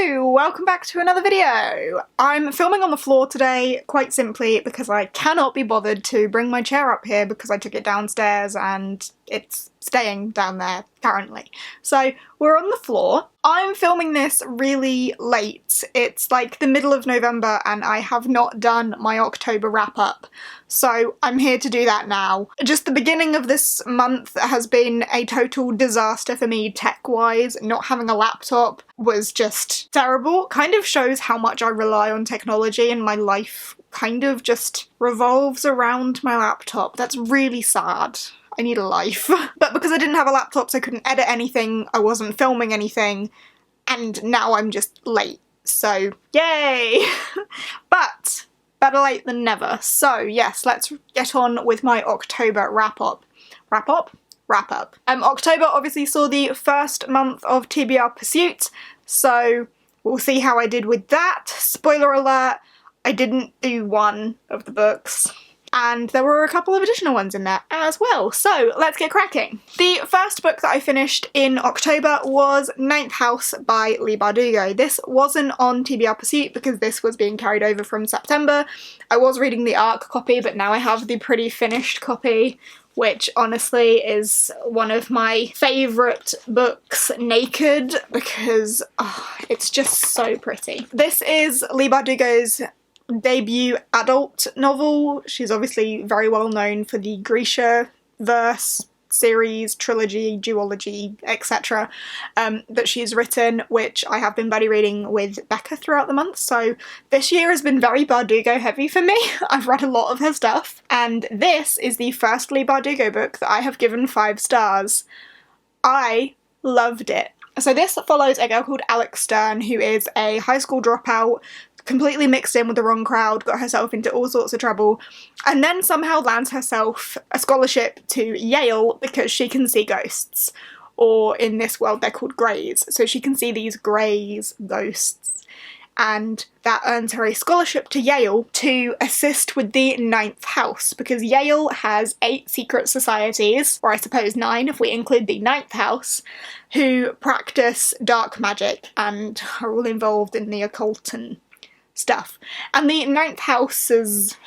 Hello! Welcome back to another video! I'm filming on the floor today quite simply because I cannot be bothered to bring my chair up here because I took it downstairs and it's staying down there currently. So we're on the floor. I'm filming this really late. It's like the middle of November and I have not done my October wrap-up. So I'm here to do that now. Just the beginning of this month has been a total disaster for me tech-wise. Not having a laptop was just terrible. Kind of shows how much I rely on technology and my life kind of just revolves around my laptop. That's really sad. I need a life. But because I didn't have a laptop so I couldn't edit anything, I wasn't filming anything, and now I'm just late. So, yay! But better late than never. So yes, let's get on with my October wrap-up. Wrap-up? Wrap-up. October obviously saw the first month of TBR Pursuit, so we'll see how I did with that. Spoiler alert, I didn't do one of the books. And there were a couple of additional ones in there as well, so let's get cracking. The first book that I finished in October was Ninth House by Leigh Bardugo. This wasn't on TBR Pursuit because this was being carried over from September. I was reading the ARC copy, but now I have the pretty finished copy, which honestly is one of my favourite books naked because it's just so pretty. This is Leigh Bardugo's debut adult novel. She's obviously very well known for the Grisha verse series, trilogy, duology, etc. that she's written, which I have been buddy reading with Becca throughout the month, so this year has been very Bardugo heavy for me. I've read a lot of her stuff, and this is the first Leigh Bardugo book that I have given 5 stars. I loved it. So this follows a girl called Alex Stern, who is a high school dropout, completely mixed in with the wrong crowd, got herself into all sorts of trouble, and then somehow lands herself a scholarship to Yale because she can see ghosts. Or in this world they're called greys, so she can see these greys, ghosts, and that earns her a scholarship to Yale to assist with the Ninth House, because Yale has 8 secret societies, or I suppose 9 if we include the Ninth House, who practice dark magic and are all involved in the occult and stuff. And the Ninth House's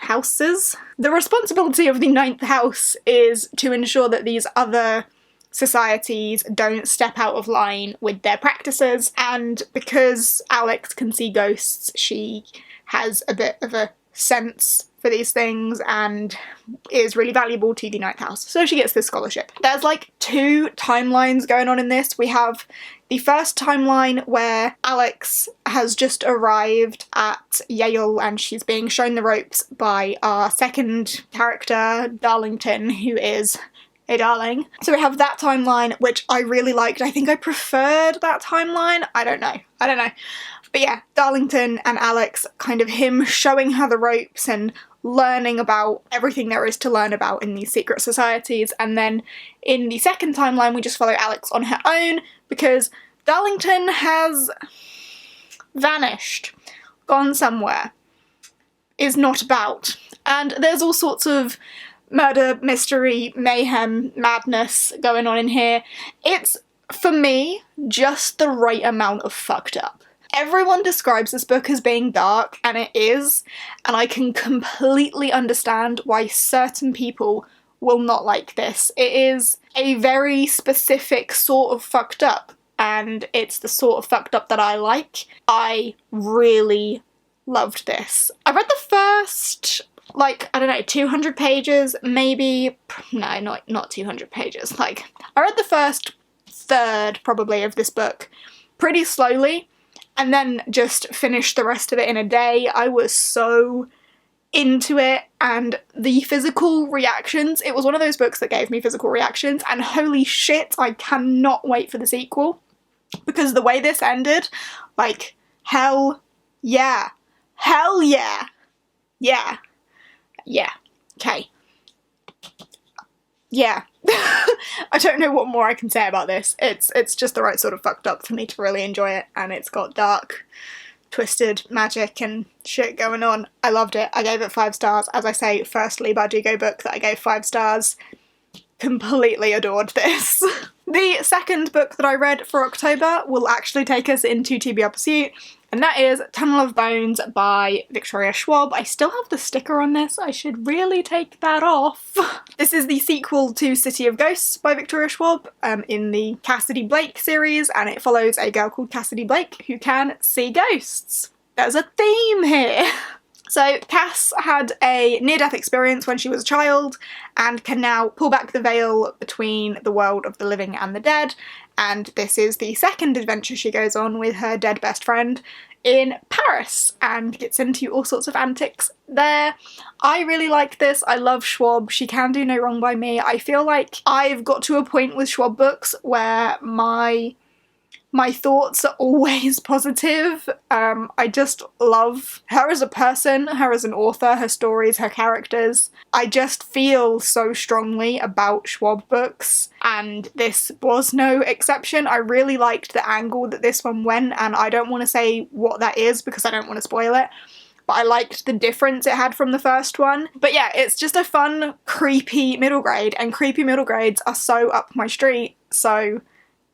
the responsibility of the Ninth House is to ensure that these other societies don't step out of line with their practices, and because Alex can see ghosts, she has a bit of a sense for these things and is really valuable to the Ninth House, so she gets this scholarship. There's like 2 timelines going on in this. We have the first timeline where Alex has just arrived at Yale and she's being shown the ropes by our second character, Darlington, who is a darling. So we have that timeline, which I really liked. I think I preferred that timeline. I don't know. But yeah, Darlington and Alex, kind of him showing her the ropes and learning about everything there is to learn about in these secret societies. And then in the second timeline, we just follow Alex on her own because Darlington has vanished, gone somewhere, is not about. And there's all sorts of murder, mystery, mayhem, madness going on in here. It's, for me, just the right amount of fucked up. Everyone describes this book as being dark, and it is, and I can completely understand why certain people will not like this. It is a very specific sort of fucked up, and it's the sort of fucked up that I like. I really loved this. I read the first, like, I don't know, 200 pages, maybe, no, not 200 pages, like, I read the first third, probably, of this book pretty slowly, and then just finished the rest of it in a day. I was so into it, and the physical reactions, it was one of those books that gave me physical reactions, and holy shit, I cannot wait for the sequel, because the way this ended, like, hell yeah. Hell yeah. Yeah. Yeah. Okay. Yeah. I don't know what more I can say about this. It's just the right sort of fucked up for me to really enjoy it, and it's got dark, twisted magic and shit going on. I loved it. I gave it 5 stars. As I say, first Leigh Bardugo book that I gave 5 stars. Completely adored this. The second book that I read for October will actually take us into TBR Pursuit, and that is Tunnel of Bones by Victoria Schwab. I still have the sticker on this, I should really take that off. This is the sequel to City of Ghosts by Victoria Schwab in the Cassidy Blake series, and it follows a girl called Cassidy Blake who can see ghosts. There's a theme here. So Cass had a near-death experience when she was a child and can now pull back the veil between the world of the living and the dead, and this is the second adventure she goes on with her dead best friend in Paris and gets into all sorts of antics there. I really like this. I love Schwab. She can do no wrong by me. I feel like I've got to a point with Schwab books where my thoughts are always positive. I just love her as a person, her as an author, her stories, her characters. I just feel so strongly about Schwab books, and this was no exception. I really liked the angle that this one went, and I don't want to say what that is because I don't want to spoil it, but I liked the difference it had from the first one. But yeah, it's just a fun, creepy middle grade, and creepy middle grades are so up my street, so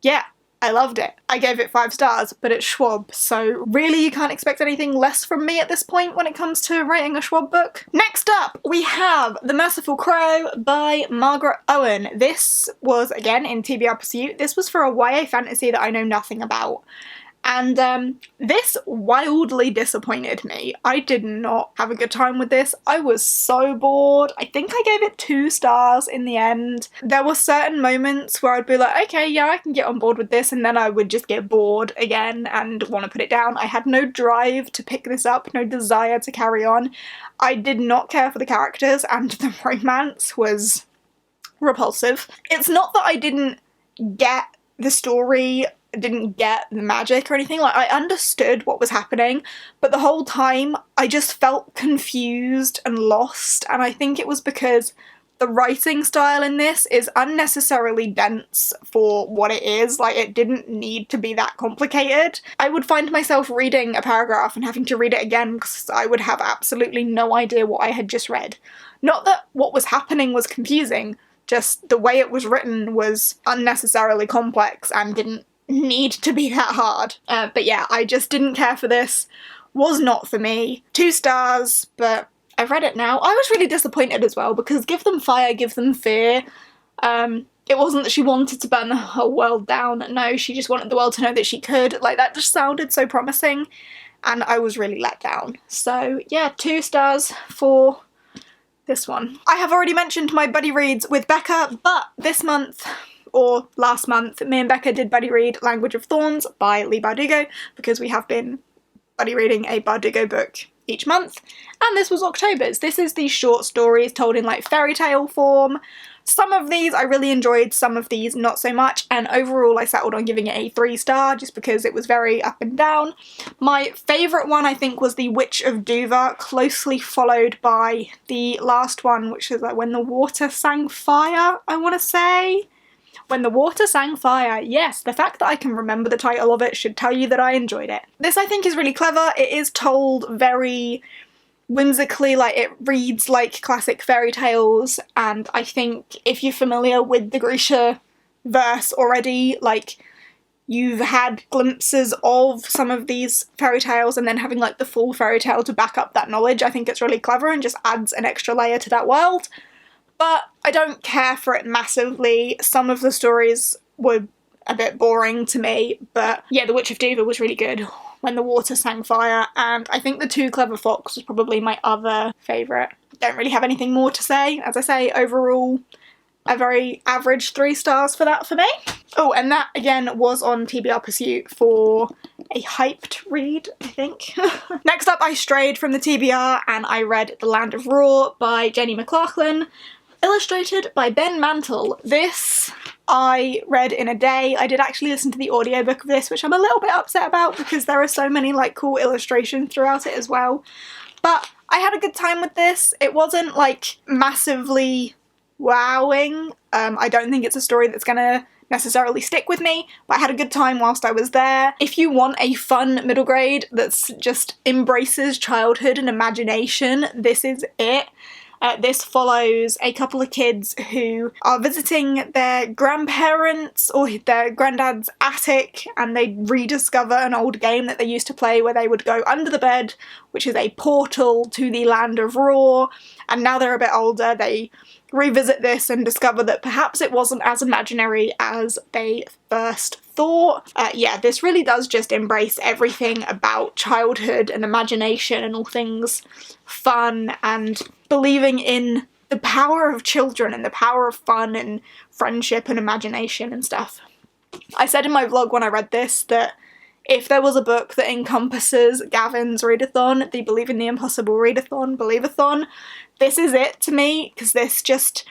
yeah. I loved it. I gave it 5 stars, but it's Schwab, so really you can't expect anything less from me at this point when it comes to writing a Schwab book. Next up, we have The Merciful Crow by Margaret Owen. This was, again, in TBR Pursuit. This was for a YA fantasy that I know nothing about. And this wildly disappointed me. I did not have a good time with this. I was so bored. I think I gave it 2 stars in the end. There were certain moments where I'd be like, okay, yeah, I can get on board with this, and then I would just get bored again and want to put it down. I had no drive to pick this up, no desire to carry on. I did not care for the characters, and the romance was repulsive. It's not that I didn't get the story, didn't get the magic or anything. Like, I understood what was happening, but the whole time I just felt confused and lost, and I think it was because the writing style in this is unnecessarily dense for what it is. Like, it didn't need to be that complicated. I would find myself reading a paragraph and having to read it again because I would have absolutely no idea what I had just read. Not that what was happening was confusing, just the way it was written was unnecessarily complex and didn't need to be that hard. But yeah, I just didn't care for this. Was not for me. 2 stars, but I've read it now. I was really disappointed as well because give them fire, give them fear. It wasn't that she wanted to burn the whole world down. No, she just wanted the world to know that she could. Like, that just sounded so promising, and I was really let down. So yeah, 2 stars for this one. I have already mentioned my buddy reads with Becca, but this month, or last month, me and Becca did buddy read Language of Thorns by Leigh Bardugo, because we have been buddy reading a Bardugo book each month, and this was October's. This is these short stories told in like fairy tale form. Some of these I really enjoyed, some of these not so much, and overall I settled on giving it a 3 star just because it was very up and down. My favourite one I think was The Witch of Duva, closely followed by the last one, which is like When the Water Sang Fire, I want to say. When the Water Sang Fire. Yes, the fact that I can remember the title of it should tell you that I enjoyed it. This I think is really clever. It is told very whimsically, like it reads like classic fairy tales, and I think if you're familiar with the Grisha verse already, like you've had glimpses of some of these fairy tales and then having like the full fairy tale to back up that knowledge, I think it's really clever and just adds an extra layer to that world. But I don't care for it massively. Some of the stories were a bit boring to me, but yeah, The Witch of Duva was really good. When the Water Sang Fire, and I think The Two Clever Fox was probably my other favourite. Don't really have anything more to say. As I say, overall, a very average 3 stars for that for me. Oh, and that again was on TBR Pursuit for a hyped read, I think. Next up, I strayed from the TBR and I read The Land of Raw by Jenny McLaughlin, illustrated by Ben Mantle. This I read in a day. I did actually listen to the audiobook of this, which I'm a little bit upset about because there are so many like cool illustrations throughout it as well. But I had a good time with this. It wasn't like massively wowing. I don't think it's a story that's gonna necessarily stick with me, but I had a good time whilst I was there. If you want a fun middle grade that's just embraces childhood and imagination, this is it. This follows a couple of kids who are visiting their grandparents or their granddad's attic, and they rediscover an old game that they used to play where they would go under the bed, which is a portal to the land of Raw, and now they're a bit older, they revisit this and discover that perhaps it wasn't as imaginary as they first thought. Yeah, this really does just embrace everything about childhood and imagination and all things fun and believing in the power of children and the power of fun and friendship and imagination and stuff. I said in my vlog when I read this that if there was a book that encompasses Gavin's readathon, the Believe in the Impossible readathon, Believe-a-thon, this is it to me, because this just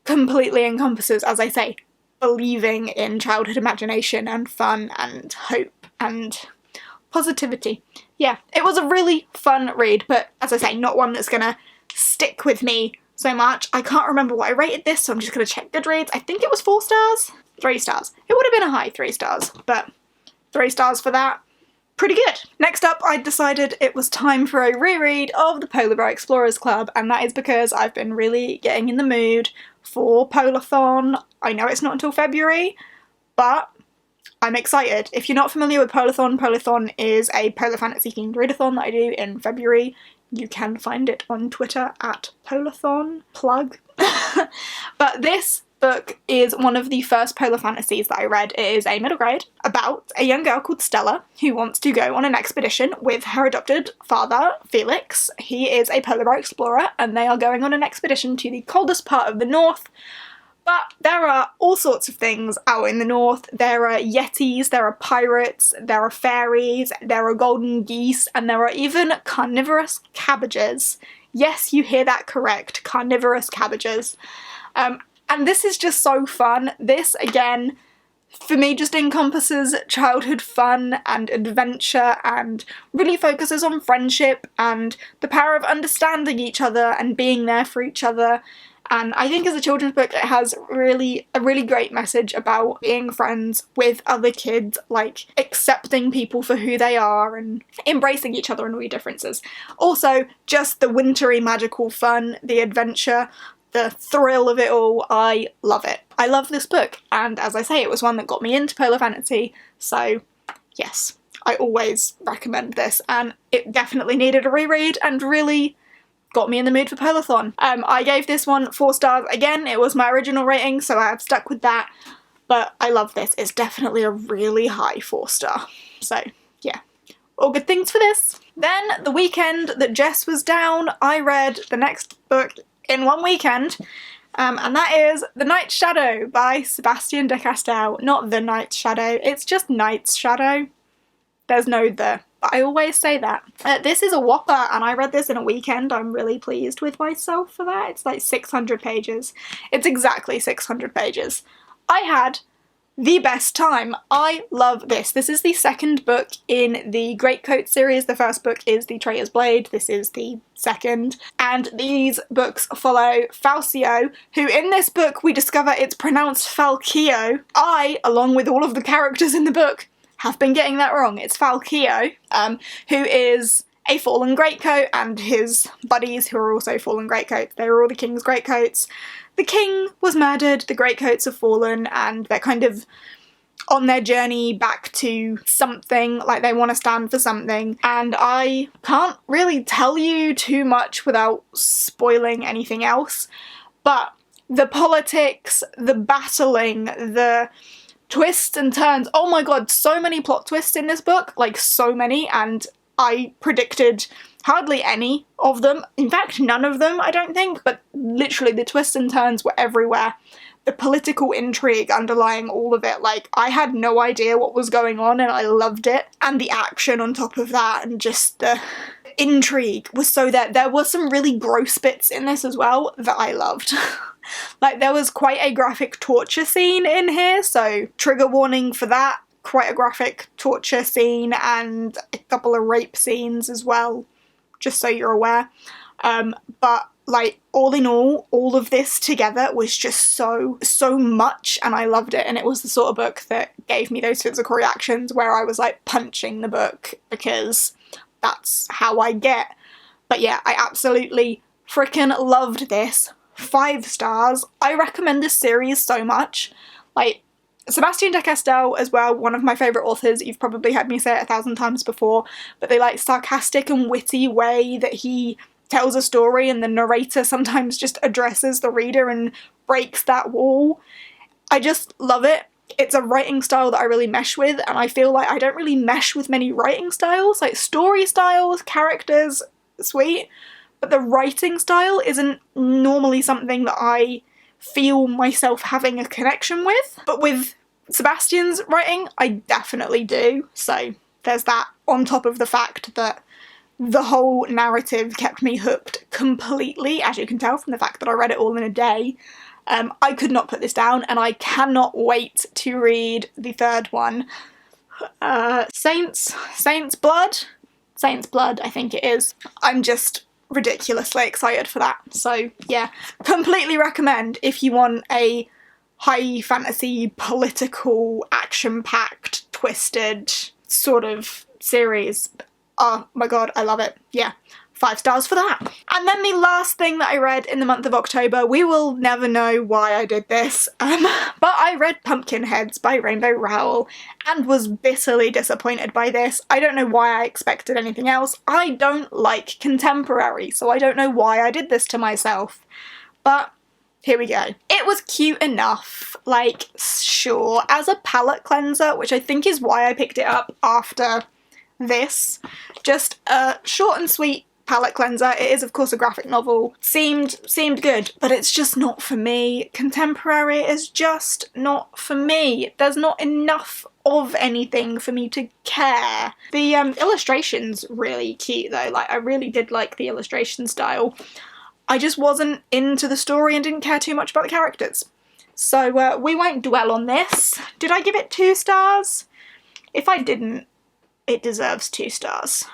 completely encompasses, as I say, believing in childhood imagination and fun and hope and positivity. Yeah, it was a really fun read, but as I say, not one that's gonna stick with me so much. I can't remember what I rated this, so I'm just gonna check Goodreads. I think it was 4 stars? 3 stars. It would have been a high 3 stars, but 3 stars for that. Pretty good. Next up, I decided it was time for a reread of the Polar Bear Explorers Club, and that is because I've been really getting in the mood for Polathon. I know it's not until February, but I'm excited. If you're not familiar with Polathon, Polathon is a polar fantasy themed readathon that I do in February. You can find it on Twitter at Polathon, plug. But this book is one of the first polar fantasies that I read. It is a middle grade about a young girl called Stella who wants to go on an expedition with her adopted father, Felix. He is a polar bear explorer, and they are going on an expedition to the coldest part of the north. But there are all sorts of things out in the north. There are yetis, there are pirates, there are fairies, there are golden geese, and there are even carnivorous cabbages. Yes, you hear that correct, carnivorous cabbages. And this is just so fun. This, again, for me just encompasses childhood fun and adventure and really focuses on friendship and the power of understanding each other and being there for each other. And I think as a children's book it has a really great message about being friends with other kids, like accepting people for who they are and embracing each other and all your differences. Also, just the wintry magical fun, the adventure, the thrill of it all. I love it. I love this book, and as I say, it was one that got me into polar fantasy, so yes, I always recommend this, and it definitely needed a reread and really got me in the mood for Polathon. I gave this one 4 stars. Again, it was my original rating, so I have stuck with that, but I love this. It's definitely a really high 4-star, so yeah, all good things for this. Then, the weekend that Jess was down, I read the next book in one weekend, and that is The Night's Shadow by Sebastian de Castell. Not The Night's Shadow, it's just Night's Shadow. There's no the, but I always say that. This is a whopper, and I read this in a weekend. I'm really pleased with myself for that. It's like 600 pages. It's exactly 600 pages. I had the best time. I love this. This is the second book in the Greatcoat series. The first book is The Traitor's Blade. This is the second. And these books follow Falcio, who in this book we discover it's pronounced Falcio. I, along with all of the characters in the book, have been getting that wrong. It's Falcio, who is a fallen greatcoat, and his buddies who are also fallen greatcoats. They were all the king's greatcoats. The king was murdered, the greatcoats have fallen, and they're kind of on their journey back to something, like they want to stand for something. And I can't really tell you too much without spoiling anything else, but the politics, the battling, the twists and turns, oh my god, so many plot twists in this book, like so many, and I predicted hardly any of them. In fact, none of them, I don't think, but literally the twists and turns were everywhere. The political intrigue underlying all of it, like, I had no idea what was going on and I loved it. And the action on top of that, and just the intrigue was so there. There were some really gross bits in this as well that I loved. Like, there was quite a graphic torture scene in here, so trigger warning for that. Quite a graphic torture scene and a couple of rape scenes as well, just so you're aware. But like, all in all of this together was just so much, and I loved it. And it was the sort of book that gave me those physical reactions where I was like punching the book, because that's how I get. But yeah, I absolutely freaking loved this. 5 stars. I recommend this series so much. Like, Sebastian de Castell as well, one of my favourite authors. You've probably heard me say it 1,000 times before, but the like sarcastic and witty way that he tells a story and the narrator sometimes just addresses the reader and breaks that wall. I just love it. It's a writing style that I really mesh with, and I feel like I don't really mesh with many writing styles. Like, story styles, characters, sweet, but the writing style isn't normally something that I feel myself having a connection with. But with Sebastian's writing, I definitely do. So there's that, on top of the fact that the whole narrative kept me hooked completely, as you can tell from the fact that I read it all in a day. I could not put this down, and I cannot wait to read the 3rd one. Saints Blood, I think it is. I'm just ridiculously excited for that. So yeah, completely recommend if you want a high fantasy, political, action-packed, twisted sort of series. Oh my god, I love it. Yeah. 5 stars for that. And then the last thing that I read in the month of October, we will never know why I did this, but I read Pumpkinheads by Rainbow Rowell and was bitterly disappointed by this. I don't know why I expected anything else. I don't like contemporary, so I don't know why I did this to myself. But here we go. It was cute enough, like, sure, as a palette cleanser, which I think is why I picked it up after this. Just a short and sweet palette cleanser. It is of course a graphic novel. Seemed good, but it's just not for me. Contemporary is just not for me. There's not enough of anything for me to care. The illustration's really cute though. Like, I really did like the illustration style. I just wasn't into the story and didn't care too much about the characters. So we won't dwell on this. Did I give it 2 stars? If I didn't, it deserves 2 stars.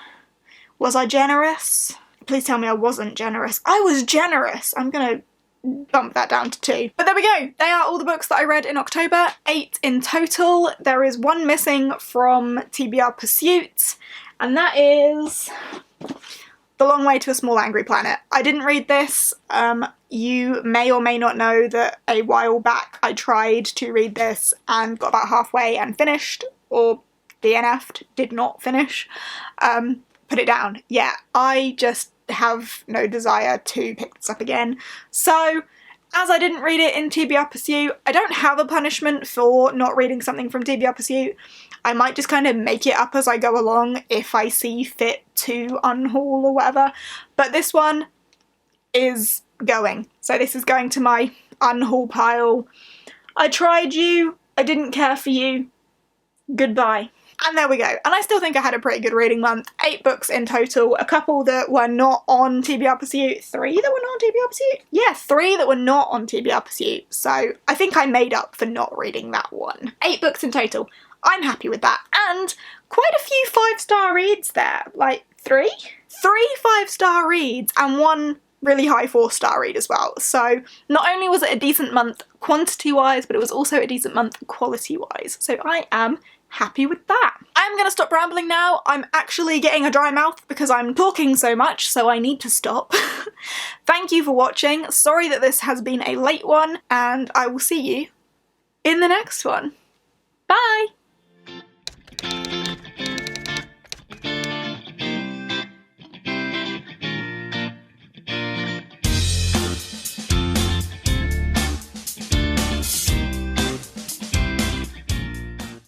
Was I generous? Please tell me I wasn't generous. I was generous! I'm gonna bump that down to 2. But there we go! They are all the books that I read in October. 8 in total. There is 1 missing from TBR Pursuit, and that is The Long Way to a Small Angry Planet. I didn't read this. You may or may not know that a while back I tried to read this and got about halfway and finished, or DNF'd, did not finish. Put it down. Yeah, I just have no desire to pick this up again. So, as I didn't read it in TBR Pursuit, I don't have a punishment for not reading something from TBR Pursuit. I might just kind of make it up as I go along if I see fit to unhaul or whatever. But this one is going. So this is going to my unhaul pile. I tried you. I didn't care for you. Goodbye. And there we go. And I still think I had a pretty good reading month. 8 books in total. A couple that were not on TBR Pursuit. 3 that were not on TBR Pursuit? Yeah, 3 that were not on TBR Pursuit. So I think I made up for not reading that one. 8 books in total. I'm happy with that. And quite a few 5-star reads there. Like 3? 3 5-star reads and 1 really high 4-star read as well. So not only was it a decent month quantity-wise, but it was also a decent month quality-wise. So I am happy with that. I'm gonna stop rambling now. I'm actually getting a dry mouth because I'm talking so much, so I need to stop. Thank you for watching. Sorry that this has been a late one, and I will see you in the next one. Bye!